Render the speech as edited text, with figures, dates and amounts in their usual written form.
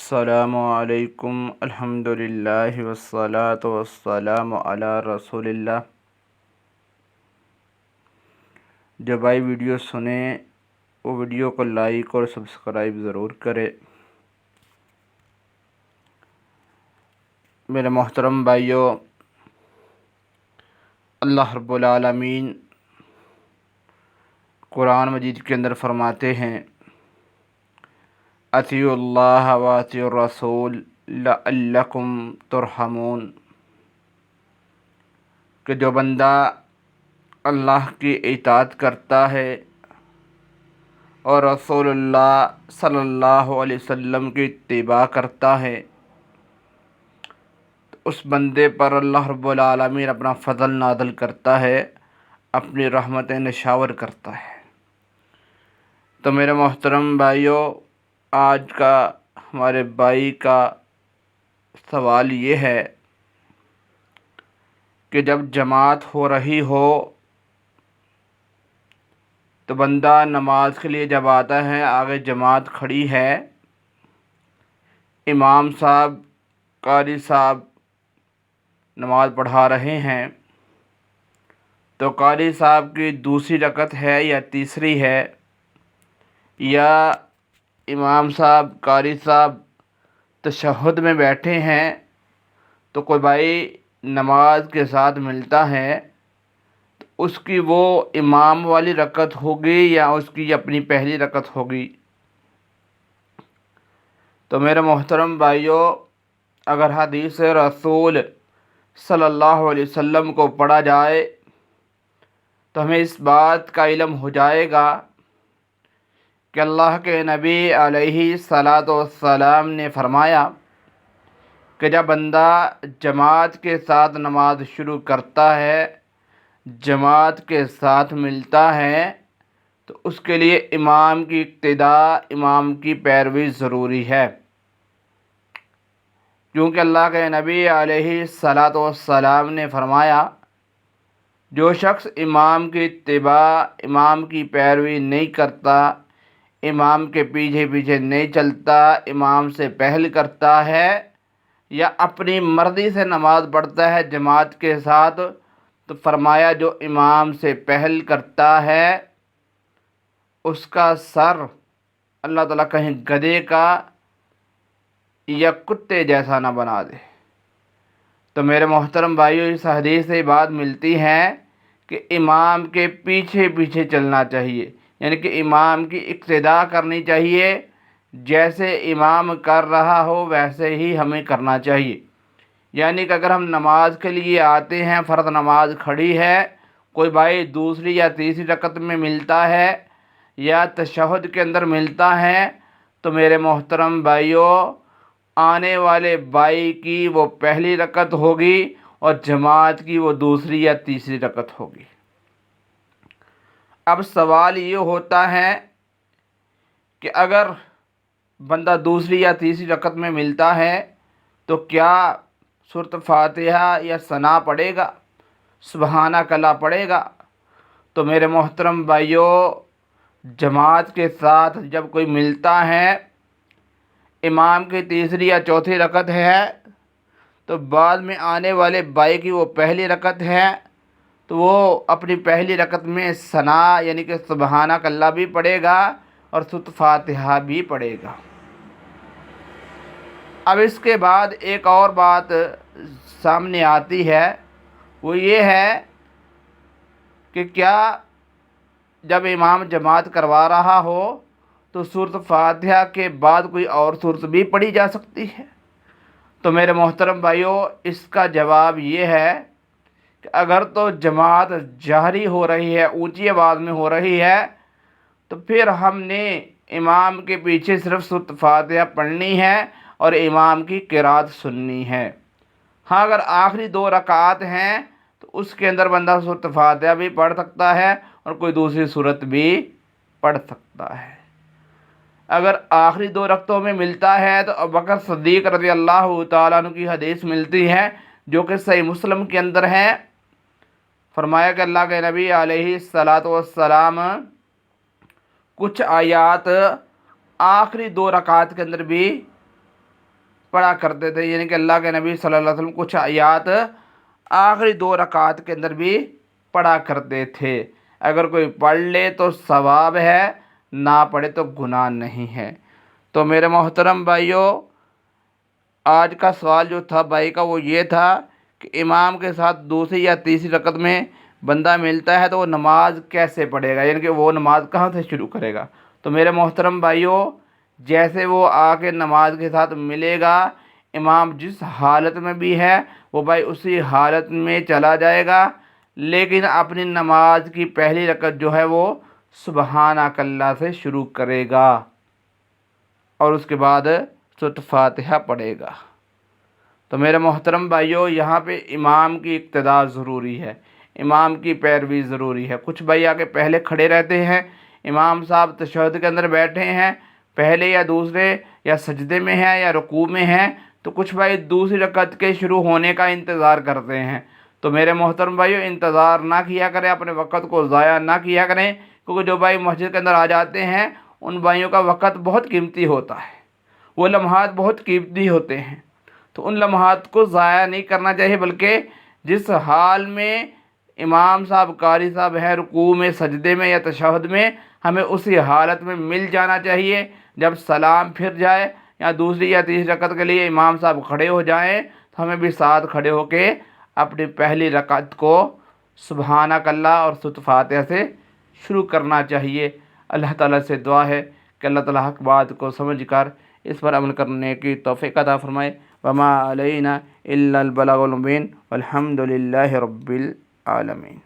السلام علیکم الحمدللہ والصلاة والسلام علی رسول اللہ۔ جو بھائی ویڈیو سنیں وہ ویڈیو کو لائک اور سبسکرائب ضرور کرے۔ میرے محترم بھائیو، اللہ رب العالمین قرآن مجید کے اندر فرماتے ہیں، اطیعوا اللہ و اطیعوا الرسول لعلکم ترحمون، کہ جو بندہ اللہ کی اطاعت کرتا ہے اور رسول اللہ صلی اللہ علیہ وسلم کی اتباع کرتا ہے تو اس بندے پر اللہ رب العالمین اپنا فضل نازل کرتا ہے، اپنی رحمتیں نشاور کرتا ہے۔ تو میرے محترم بھائیوں، آج کا ہمارے بھائی کا سوال یہ ہے کہ جب جماعت ہو رہی ہو تو بندہ نماز کے لیے جب آتا ہے، آگے جماعت کھڑی ہے، امام صاحب قاری صاحب نماز پڑھا رہے ہیں، تو قاری صاحب کی دوسری رکعت ہے یا تیسری ہے، یا امام صاحب قاری صاحب تشہد میں بیٹھے ہیں، تو کوئی بھائی نماز کے ساتھ ملتا ہے تو اس کی وہ امام والی رکعت ہوگی یا اس کی اپنی پہلی رکعت ہوگی؟ تو میرے محترم بھائیوں، اگر حدیث رسول صلی اللہ علیہ وسلم کو پڑھا جائے تو ہمیں اس بات کا علم ہو جائے گا کہ اللہ کے نبی علیہ الصلاۃ والسلام نے فرمایا کہ جب بندہ جماعت کے ساتھ نماز شروع کرتا ہے، جماعت کے ساتھ ملتا ہے، تو اس کے لیے امام کی اقتداء، امام کی پیروی ضروری ہے، کیونکہ اللہ کے نبی علیہ الصلاۃ والسلام نے فرمایا جو شخص امام کی اتباع، امام کی پیروی نہیں کرتا، امام کے پیچھے پیچھے نہیں چلتا، امام سے پہل کرتا ہے یا اپنی مرضی سے نماز پڑھتا ہے جماعت کے ساتھ، تو فرمایا جو امام سے پہل کرتا ہے اس کا سر اللہ تعالیٰ کہیں گدھے کا یا کتے جیسا نہ بنا دے۔ تو میرے محترم بھائیو، اس حدیث سے بات ملتی ہے کہ امام کے پیچھے پیچھے چلنا چاہیے، یعنی کہ امام کی اقتداء کرنی چاہیے، جیسے امام کر رہا ہو ویسے ہی ہمیں کرنا چاہیے۔ یعنی کہ اگر ہم نماز کے لیے آتے ہیں، فرض نماز کھڑی ہے، کوئی بھائی دوسری یا تیسری رکعت میں ملتا ہے یا تشہد کے اندر ملتا ہے، تو میرے محترم بھائیوں، آنے والے بھائی کی وہ پہلی رکعت ہوگی اور جماعت کی وہ دوسری یا تیسری رکعت ہوگی۔ اب سوال یہ ہوتا ہے کہ اگر بندہ دوسری یا تیسری رکعت میں ملتا ہے تو کیا سورۃ فاتحہ یا ثنا پڑھے گا، سبحانہ کلا پڑھے گا؟ تو میرے محترم بھائیوں، جماعت کے ساتھ جب کوئی ملتا ہے، امام کی تیسری یا چوتھی رکعت ہے، تو بعد میں آنے والے بھائی کی وہ پہلی رکعت ہے، تو وہ اپنی پہلی رکعت میں ثنا یعنی کہ سبحانہ کلا بھی پڑھے گا اور سورۃ فاتحہ بھی پڑھے گا۔ اب اس کے بعد ایک اور بات سامنے آتی ہے، وہ یہ ہے کہ کیا جب امام جماعت کروا رہا ہو تو سورۃ فاتحہ کے بعد کوئی اور سورت بھی پڑھی جا سکتی ہے؟ تو میرے محترم بھائیوں، اس کا جواب یہ ہے کہ اگر تو جماعت جہری ہو رہی ہے، اونچی آواز میں ہو رہی ہے، تو پھر ہم نے امام کے پیچھے صرف سورۃ فاتحہ پڑھنی ہے اور امام کی قرات سننی ہے۔ ہاں، اگر آخری 2 رکعات ہیں تو اس کے اندر بندہ سورۃ فاتحہ بھی پڑھ سکتا ہے اور کوئی دوسری سورت بھی پڑھ سکتا ہے۔ اگر آخری 2 رکعتوں میں ملتا ہے تو ابوبکر صدیق رضی اللہ تعالیٰ عنہ کی حدیث ملتی ہے جو کہ صحیح مسلم کے اندر ہے، فرمایا کہ اللہ کے نبی علیہ الصلاۃ والسلام کچھ آیات آخری 2 رکعات کے اندر بھی پڑھا کرتے تھے، یعنی کہ اللہ کے نبی صلی اللہ علیہ وسلم کچھ آیات آخری 2 رکعات کے اندر بھی پڑھا کرتے تھے۔ اگر کوئی پڑھ لے تو ثواب ہے، نہ پڑھے تو گناہ نہیں ہے۔ تو میرے محترم بھائیوں، آج کا سوال جو تھا بھائی کا وہ یہ تھا کہ امام کے ساتھ دوسری یا تیسری رکعت میں بندہ ملتا ہے تو وہ نماز کیسے پڑھے گا، یعنی کہ وہ نماز کہاں سے شروع کرے گا۔ تو میرے محترم بھائیوں، جیسے وہ آ کے نماز کے ساتھ ملے گا، امام جس حالت میں بھی ہے وہ بھائی اسی حالت میں چلا جائے گا، لیکن اپنی نماز کی پہلی رکعت جو ہے وہ سبحانک اللہ سے شروع کرے گا اور اس کے بعد سورۃ فاتحہ پڑھے گا۔ تو میرے محترم بھائیوں، یہاں پہ امام کی اقتداء ضروری ہے، امام کی پیروی ضروری ہے۔ کچھ بھائی آگے پہلے کھڑے رہتے ہیں، امام صاحب تشہد کے اندر بیٹھے ہیں، پہلے یا دوسرے یا سجدے میں ہیں یا رکوع میں ہیں، تو کچھ بھائی دوسری رکعت کے شروع ہونے کا انتظار کرتے ہیں۔ تو میرے محترم بھائیوں، انتظار نہ کیا کریں، اپنے وقت کو ضائع نہ کیا کریں، کیونکہ جو بھائی مسجد کے اندر آ جاتے ہیں ان بھائیوں کا وقت بہت قیمتی ہوتا ہے، وہ لمحات بہت قیمتی ہوتے ہیں، تو ان لمحات کو ضائع نہیں کرنا چاہیے، بلکہ جس حال میں امام صاحب قاری صاحب ہیں، رکوع میں، سجدے میں یا تشہد میں، ہمیں اسی حالت میں مل جانا چاہیے۔ جب سلام پھر جائے یا دوسری یا تیسری رکعت کے لیے امام صاحب کھڑے ہو جائیں تو ہمیں بھی ساتھ کھڑے ہو کے اپنی پہلی رکعت کو سبحانک اللہ اور سورۃ فاتحہ سے شروع کرنا چاہیے۔ اللہ تعالیٰ سے دعا ہے کہ اللہ تعالیٰ حق بات کو سمجھ کر اس پر عمل کرنے کی توفیق عطا فرمائے۔ وما علینا الا البلاغ المبین والحمد للہ رب العالمین۔